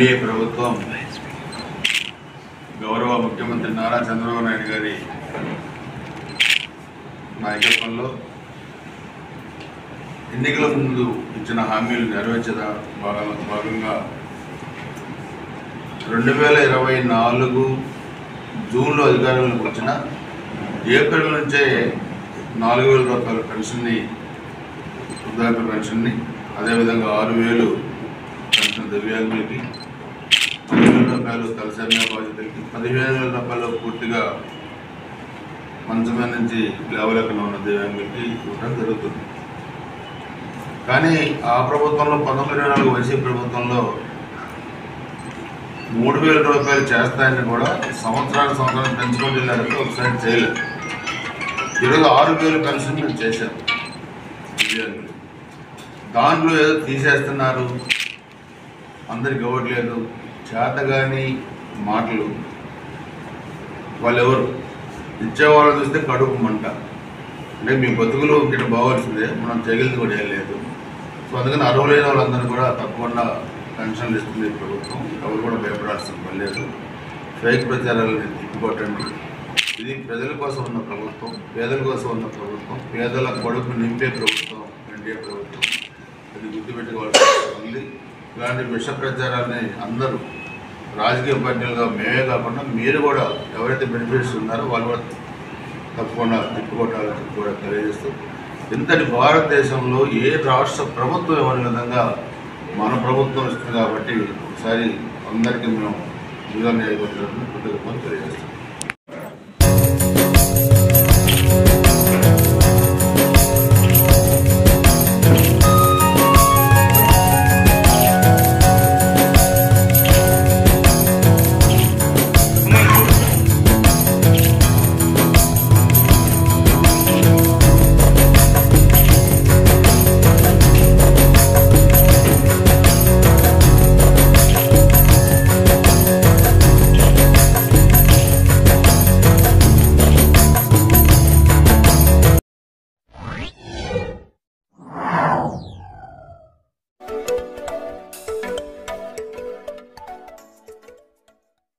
NDA ప్రభుత్వం గౌరవ ముఖ్యమంత్రి నారా చంద్రబాబు నాయుడు గారి నాయకత్వంలో ఎన్నికల ముందు ఇచ్చిన హామీలు నెరవేర్చద భాగంగా 2024 జూన్లో అధికారంలోకి వచ్చిన ఏప్రిల్ నుంచే 4,000 రూపాయల పెన్షన్ని, వృద్ధాప్య పెన్షన్ని, అదేవిధంగా 6,000 పెన్షన్ దివ్యాంగులకి, 10,000 రూపాయలు తలసేమియా బాధితులకి, 15,000 రూపాయలు పూర్తిగా మంచమే నుంచి లేవలేకుండా ఉన్న దివ్యాంగులకి ఇవ్వడం జరుగుతుంది. కానీ ఆ ప్రభుత్వంలో 1924 వైసీపీ ప్రభుత్వంలో 3,000 రూపాయలు చేస్తాయని కూడా సంవత్సరానికి పెంచుకొని వెళ్ళారంటే ఒకసారి చేయలేదు. ఈరోజు 6,000 పెన్షన్ మేము చేశాం దివ్యాంగులు. దాంట్లో ఏదో తీసేస్తున్నారు, అందరికి ఇవ్వట్లేదు, చేతగాని మాటలు. వాళ్ళు ఎవరు ఇచ్చేవాళ్ళు చూస్తే కడుపు మంట. అంటే మీ బతుకులు ఇక్కడ బాగాల్సిందే, మనం చెగిలిది కూడా ఏం లేదు. సో అందుకని అర్హులైన వాళ్ళందరూ కూడా తప్పకుండా పెన్షన్లు ఇస్తుంది ప్రభుత్వం. ఎవరు కూడా భయపడాల్సిన పని లేదు. ఫేక్ ప్రచారాలను తిప్పికొట్టండి. ఇది ప్రజల కోసం ఉన్న ప్రభుత్వం, పేదల కోసం ఉన్న ప్రభుత్వం, పేదల కడుపు నింపే ప్రభుత్వం ఎన్డీఏ ప్రభుత్వం. అది గుర్తుపెట్టుకోవాల్సి ఉంది. ఇలాంటి విష ప్రచారాన్ని అందరూ రాజకీయ పార్టీలుగా మేమే కాకుండా మీరు కూడా ఎవరైతే బెనిఫిట్స్ ఉన్నారో వాళ్ళు కూడా తప్పకుండా తిప్పుకోవటాలని కూడా తెలియజేస్తూ, ఇంతటి భారతదేశంలో ఏ రాష్ట్ర ప్రభుత్వం ఇవ్వని విధంగా మన ప్రభుత్వం ఇస్తుంది. కాబట్టి ఒకసారి అందరికీ మేము జిల్లా న్యాయపత్రాలను కృతజ్ఞతలు తెలియజేస్తాం.